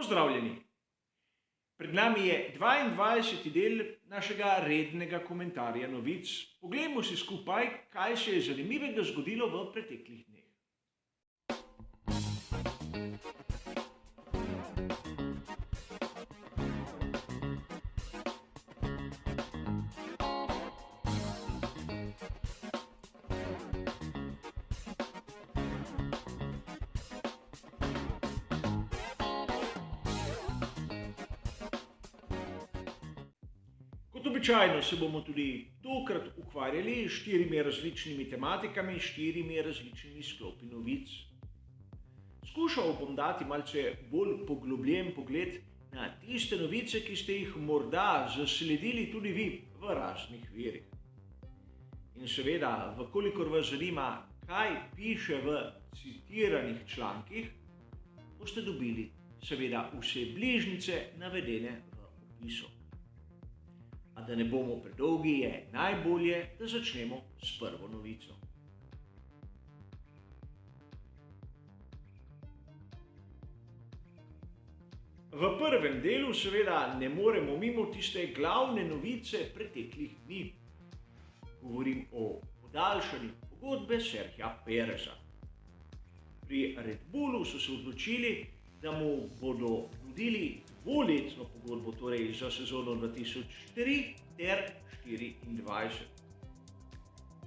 Pozdravljeni! Pred nami je 22. del našega rednega komentarja novic. Poglejmo si skupaj, kaj se je zanimivega zgodilo v preteklih dneh. Kot običajno se bomo tudi tokrat ukvarjali s 4 različnimi tematikami, 4 različnimi sklopi novic. Skušal bom dati malce bolj poglobljen pogled na tiste novice, ki ste jih morda zasledili tudi vi v raznih virih. In seveda, vkolikor vas zanima, kaj piše v citiranih člankih, boste dobili seveda vse bližnjice navedene v opisu. A da ne bomo predolgi, je najbolje, da začnemo s prvo novico. V prvem delu seveda ne moremo mimo tiste glavne novice preteklih dni. Govorim o podaljšanju pogodbe Sergija Pereza. Pri Red Bullu so se odločili, da mu bodo nudili dvoletno pogodbo, torej za sezono 2003 ter 2024.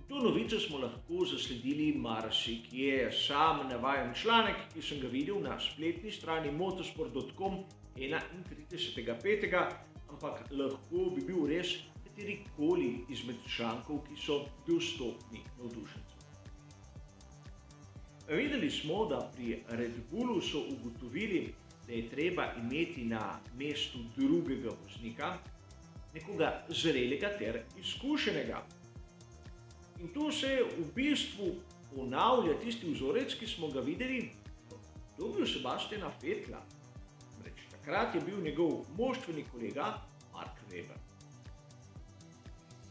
To novico smo lahko zasledili marsikje. Sam navajam članek, ki sem ga videl na spletni strani motorsport.com 31.5., ampak lahko bi bil res katerikoli izmed člankov, ki so dostopni navdušencem. Videli smo, da pri Red Bullu so ugotovili, da je treba imeti na mestu drugega voznika nekoga zrelega ter izkušenega. In tu se v bistvu ponavlja tisti vzorec, ki smo ga videli v obdobju Sebastiana Vettla. Takrat je bil njegov moštveni kolega Mark Webber.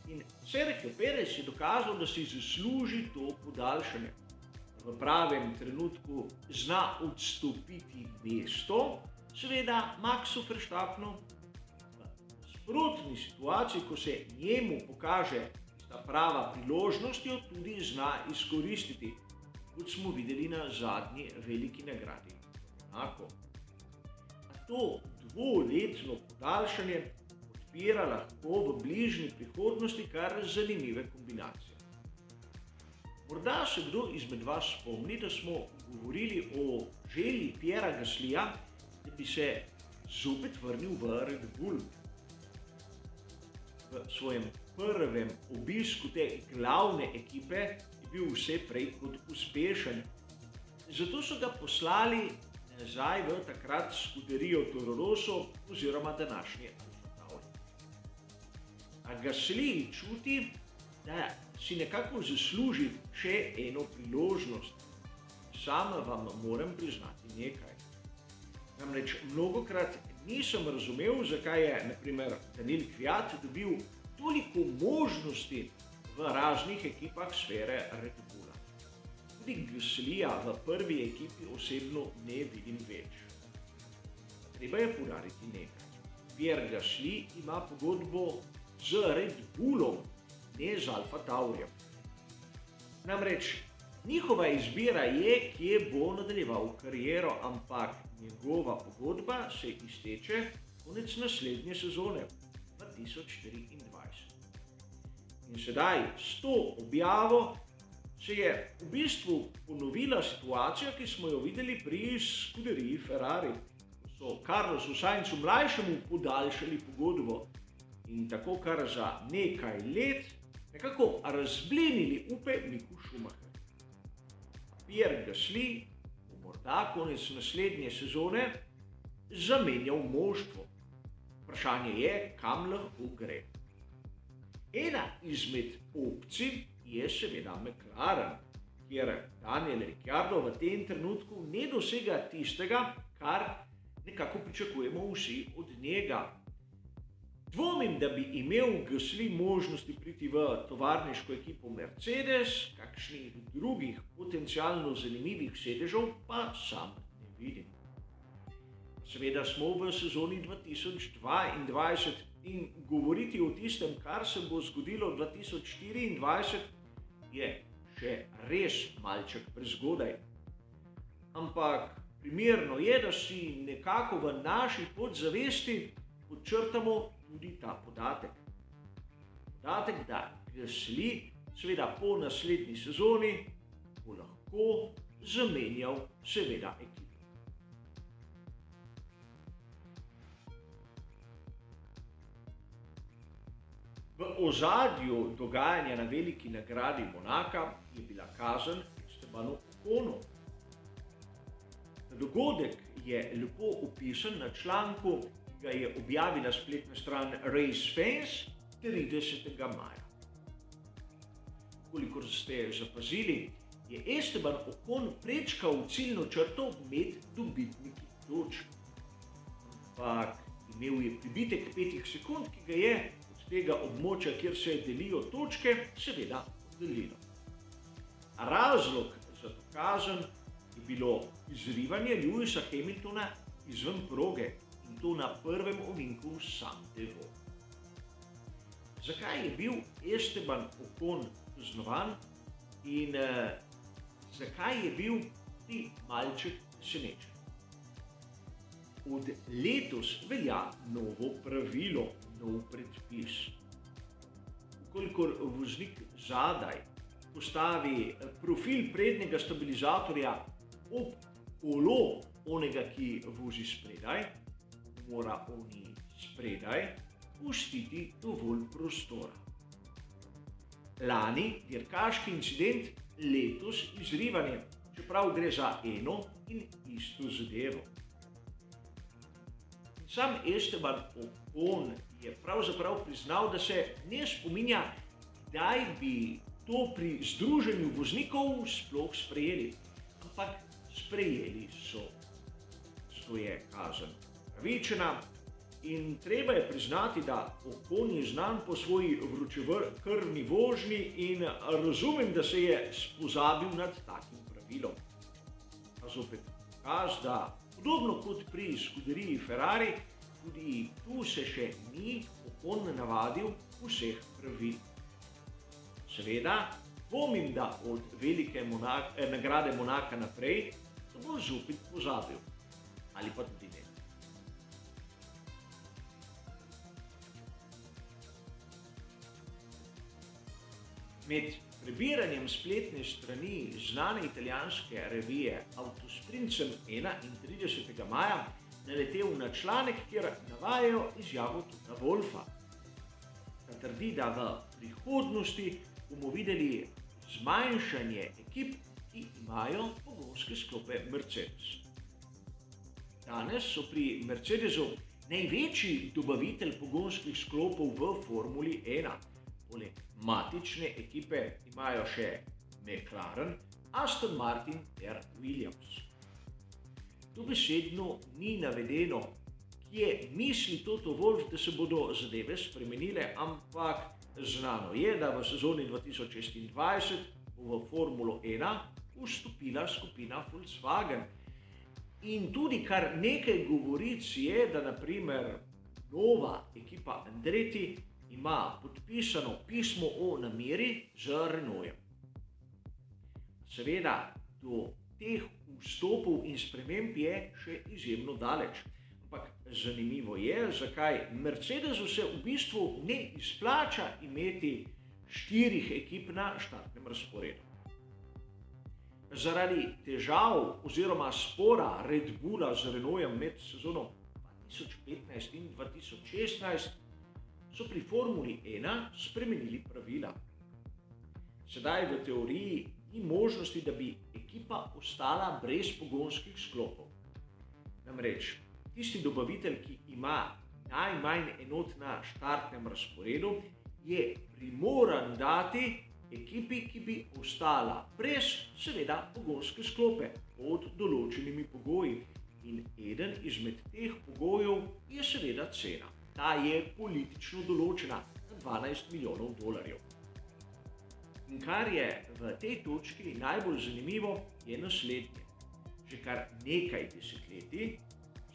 In Sergio Perez je dokazal, da si zasluži to podaljšanje. V pravem trenutku zna odstopiti mesto, seveda Maxu Verstappenu. V sprotni situaciji, ko se njemu pokaže tista prava priložnost, jo tudi zna izkoristiti, kot smo videli na zadnji veliki nagradi. Enako. To dvoletno podaljšanje odpira lahko v bližnji prihodnosti kar zanimive kombinacije. Morda se kdo izmed vas spomni, da smo govorili o želji Pierrea Gaslyja, da bi se zopet vrnil v Red Bull. V svojem prvem obisku te glavne ekipe je bil vse prej kot uspešen. Zato so ga poslali nazaj v takrat skuderijo Toro Rosso oziroma današnje Alfa Tauri. A Gasly čuti, da si nekako zasluži še eno priložnost. Sam vam moram priznati nekaj. Namreč mnogokrat nisem razumel, zakaj je na primer Daniil Kvyat dobil toliko možnosti v raznih ekipah sfere Red Bulla. Tudi Gaslyja v prvi ekipi osebno ne vidim več. Treba je poudariti nekaj. Pierre Gasly ima pogodbo z Red Bullom, ne z Alfa Taurijem. Namreč njihova izbira je, kje bo nadaljeval kariero, ampak njegova pogodba se izteče konec naslednje sezone 2024. In sedaj s to objavo se je v bistvu ponovila situacija, ki smo jo videli pri skuderiji Ferrari. So Carlosu Sainzu mlajšemu podaljšali pogodbo in tako kar za nekaj let nekako razblinili upe Miku Schumacher. Pierre Gasly bo morda konec naslednje sezone zamenjal moštvo. Vprašanje je, kam lahko gre. Ena izmed opcij je seveda McLaren, kjer Daniel Ricciardo v tem trenutku ne dosega tistega, kar nekako pričakujemo vsi od njega. Dvomim, da bi imel Gasly možnosti priti v tovarniško ekipo Mercedes, kakšnih drugih potencialno zanimivih sedežev pa sam ne vidim. Seveda smo v sezoni 2022 in govoriti o tistem, kar se bo zgodilo 2024, je še res malček prezgodaj. Ampak primerno je, da si nekako v naši podzavesti podčrtamo tudi ta podatek. Podatek, da Gasly seveda po naslednji sezoni bo lahko zamenjal seveda ekipo. V ozadju dogajanja na veliki nagradi Monaka je bila kazen Estebanu Oconu. Dogodek je lepo opisan na članku, ki ga je objavila spletna stran Race Fans 30. maja. Kolikor ste zapazili, je Esteban Ocon prečkal ciljno črto med dobitniki točk. Ampak imel je pribitek 5 sekund, ki ga je tega območja, kjer se delijo točke, seveda oddaljilo. Razlog za to kazen je bilo izrivanje Lewisa Hamiltona izven proge in to na prvem ovinku Sainte-Vaud. Zakaj je bil Esteban Ocon kaznovan in zakaj je bil ti malček presenečen? Od letos velja novo pravilo, nov predpis. Kolikor voznik zadaj postavi profil prednjega stabilizatorja ob kolo onega, ki vozi spredaj, mora oni spredaj pustiti dovolj prostora. Lani dirkaški incident, letos izrivanje, čeprav gre za eno in isto zadevo. Sam Esteban Ocon je pravzaprav priznal, da se ne spominja, kdaj bi to pri združenju voznikov sploh sprejeli, ampak sprejeli so. Zato je kazen pravičena in treba je priznati, da Ocon je znan po svoji vročekrvni vožnji in razumem, da se je spozabil nad takim pravilom. A zopet dokaz, da podobno kot pri skuderiji Ferrari, tudi tu se še ni Ocon navadil vseh pravil. Seveda, dvomim, da od velike nagrade Monaka naprej, da bo zopet pozabil. Ali pa tudi ne. Med prebiranjem spletne strani znane italijanske revije Autosprint sem 31. maja naletel na članek, kjer navajajo izjavo Tota Wolffa. Ta trdi, da v prihodnosti bomo videli zmanjšanje ekip, ki imajo pogonske sklope Mercedes. Danes so pri Mercedesu največji dobavitelj pogonskih sklopov v Formuli 1. Poleg matične ekipe imajo še McLaren, Aston Martin ter Williams. Dobesedno ni navedeno, kje misli Toto Wolff, da se bodo zadeve spremenile, ampak znano je, da v sezoni 2026 bo v Formulo 1 vstopila skupina Volkswagen. In tudi kar nekaj govoric je, da naprimer nova ekipa Andretti ima podpisano pismo o nameri z Renaultom. Seveda, do teh vstopov in sprememb je še izjemno daleč. Ampak zanimivo je, zakaj Mercedesu se v bistvu ne izplača imeti 4 ekip na štartnem razporedu. Zaradi težav oziroma spora Red Bulla z Renaultom med sezono 2015 in 2016 so pri Formuli 1 spremenili pravila. Sedaj v teoriji ni možnosti, da bi ekipa ostala brez pogonskih sklopov. Namreč, tisti dobavitelj, ki ima najmanj enot na štartnem razporedu, je primoran dati ekipi, ki bi ostala brez seveda pogonske sklope pod določenimi pogoji. In eden izmed teh pogojev je seveda cena. Ta je politično določena na $12 milijonov. In kar je v tej točki najbolj zanimivo, je naslednje. Že kar nekaj desetletij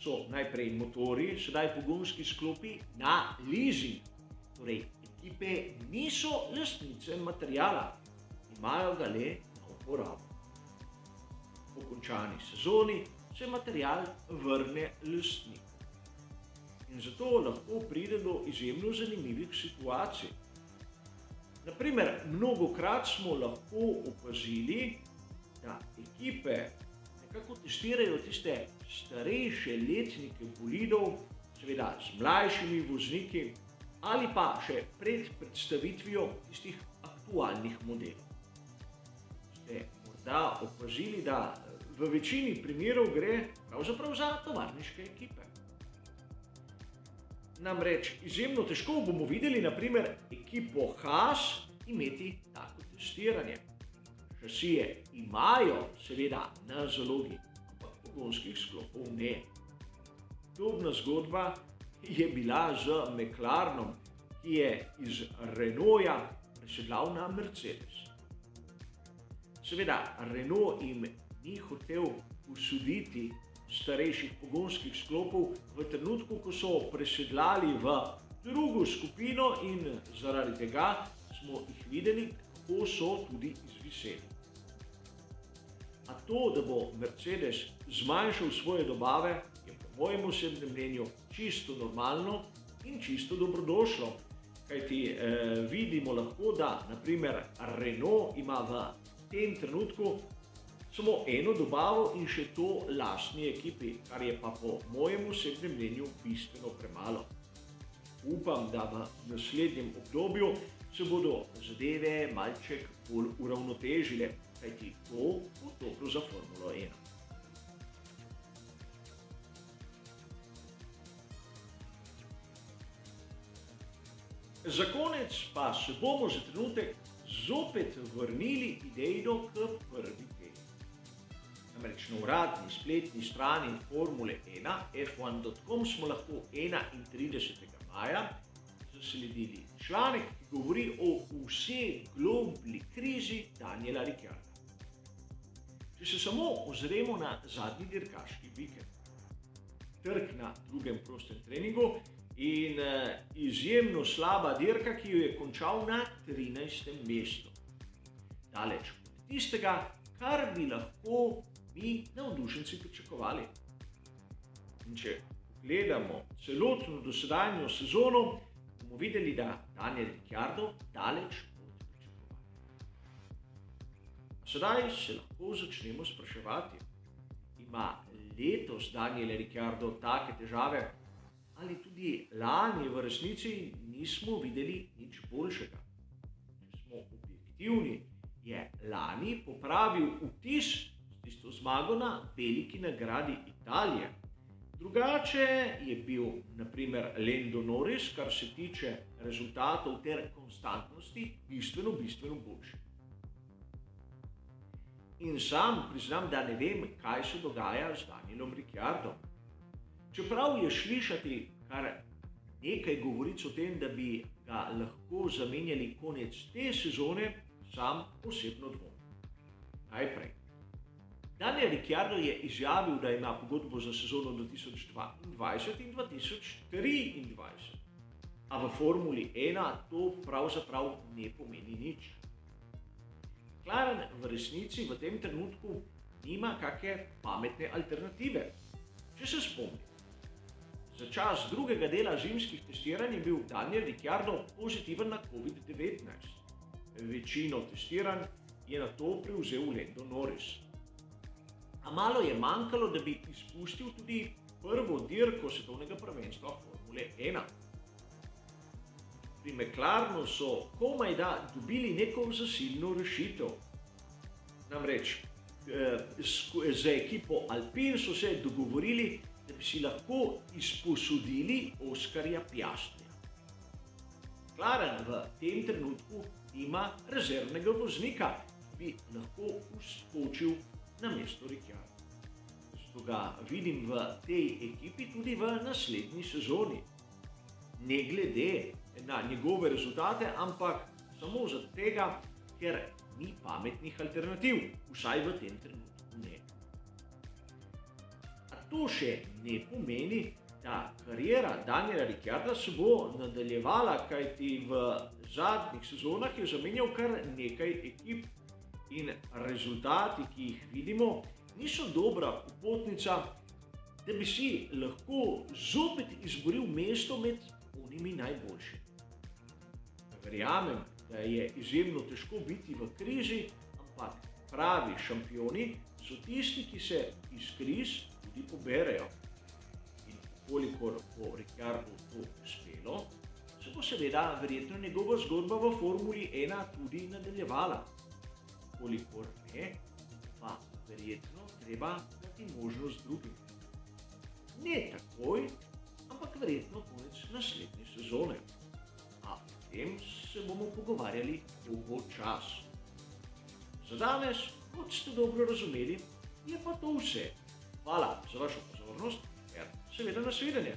so najprej motorji, sedaj pogonski sklopi na leasing. Torej, ekipe niso lastnice materijala, imajo ga le na uporabo. Po končani sezoni se material vrne lastniku. In zato lahko pride do izjemno zanimivih situacij. Naprimer, mnogokrat smo lahko opazili, da ekipe nekako testirajo tiste starejše letnike bolidov, seveda z mlajšimi vozniki ali pa še pred predstavitvijo tistih aktualnih modelov. Ste morda opazili, da v večini primerov gre pravzaprav za tovarniške ekipe. Namreč izjemno težko bomo videli, naprimer, ekipo Haas imeti tako testiranje. Šasije imajo seveda na zalogi, ampak pogonskih sklopov ne. Podobna zgodba je bila z McLarenom, ki je iz Renaulta presedlal na Mercedes. Seveda, Renault jim ni hotel usuditi starejših pogonskih sklopov v trenutku, ko so presedlali v drugo skupino in zaradi tega smo jih videli, kako so tudi izviseli. A to, da bo Mercedes zmanjšal svoje dobave, je po mojem osebnem mnenju čisto normalno in čisto dobrodošlo. Kajti vidimo lahko, da naprimer Renault ima v tem trenutku samo eno dobavo in še to lastni ekipi, kar je pa po mojem osebnem mnenju bistveno premalo. Upam, da v naslednjem obdobju se bodo zadeve malček bolj uravnotežile, kajti to bo dobro za Formulo 1. Za konec pa se bomo za trenutek zopet vrnili idejno k prvi temi. Namreč na uradni spletni strani Formule 1 f1.com smo lahko 31. maja zasledili članek, ki govori o vseglobni krizi Daniela Ricciarda. Če se samo ozremo na zadnji dirkaški vikend, trk na drugem prostem treningu in izjemno slaba dirka, ki jo je končal na 13. mestu. Daleč od tistega, kar bi lahko mi navdušenci pričakovali. In če gledamo celotno dosedanjo sezono, bomo videli, da Daniel Ricciardo daleč od pričakovanja. Sedaj se lahko začnemo spraševati, ima letos Daniel Ricciardo take težave, ali tudi lani v resnici nismo videli nič boljšega. Če smo objektivni, je lani popravil vtis tisto zmago na veliki nagradi Italije. Drugače je bil naprimer Lando Norris, kar se tiče rezultatov ter konstantnosti, bistveno boljši. In sam priznam, da ne vem, kaj se dogaja z Danielom Ricciardom. Čeprav je slišati kar nekaj govoric o tem, da bi ga lahko zamenjali konec te sezone, sam osebno dvomim. Najprej. Daniel Ricciardo je izjavil, da ima pogodbo za sezono 2022 in 2023. A v Formuli 1 to pravzaprav ne pomeni nič. McLaren v resnici v tem trenutku nima kakšne pametne alternative. Če se spomnim, za čas drugega dela zimskih testiranj je bil Daniel Ricciardo pozitiven na COVID-19. Večino testiranj je nato prevzel Lando Norris. A malo je manjkalo, da bi izpustil tudi prvo dirko svetovnega prvenstva Formule 1. Pri McLarenu so komaj da dobili neko zasilno rešitev. Namreč z ekipo Alpine so se dogovorili, da bi si lahko izposodili Oskarja Piastrija. McLaren v tem trenutku ima rezervnega voznika, ki bi lahko uskočil na mesto Ricciarda. Zato ga vidim v tej ekipi tudi v naslednji sezoni. Ne glede na njegove rezultate, ampak samo zaradi tega, ker ni pametnih alternativ, vsaj v tem trenutku ne. A to še ne pomeni, da kariera Daniela Ricciarda se bo nadaljevala, kajti v zadnjih sezonah je zamenjal kar nekaj ekip in rezultati, ki jih vidimo, niso dobra popotnica, da bi si lahko zopet izboril mesto med onimi najboljšimi. Verjamem, da je izjemno težko biti v krizi, ampak pravi šampioni so tisti, ki se iz kriz tudi poberejo. In kolikor bo Ricciardu to uspelo, se bo seveda verjetno njegova zgodba v Formuli 1 tudi nadaljevala. Kolikor ne, pa verjetno treba dati možnost drugim. Ne takoj, ampak verjetno konec naslednje sezone. A o tem se bomo pogovarjali dolgo čas. Za danes, kot ste dobro razumeli, je pa to vse. Hvala za vašo pozornost, ter seveda nasvidenje.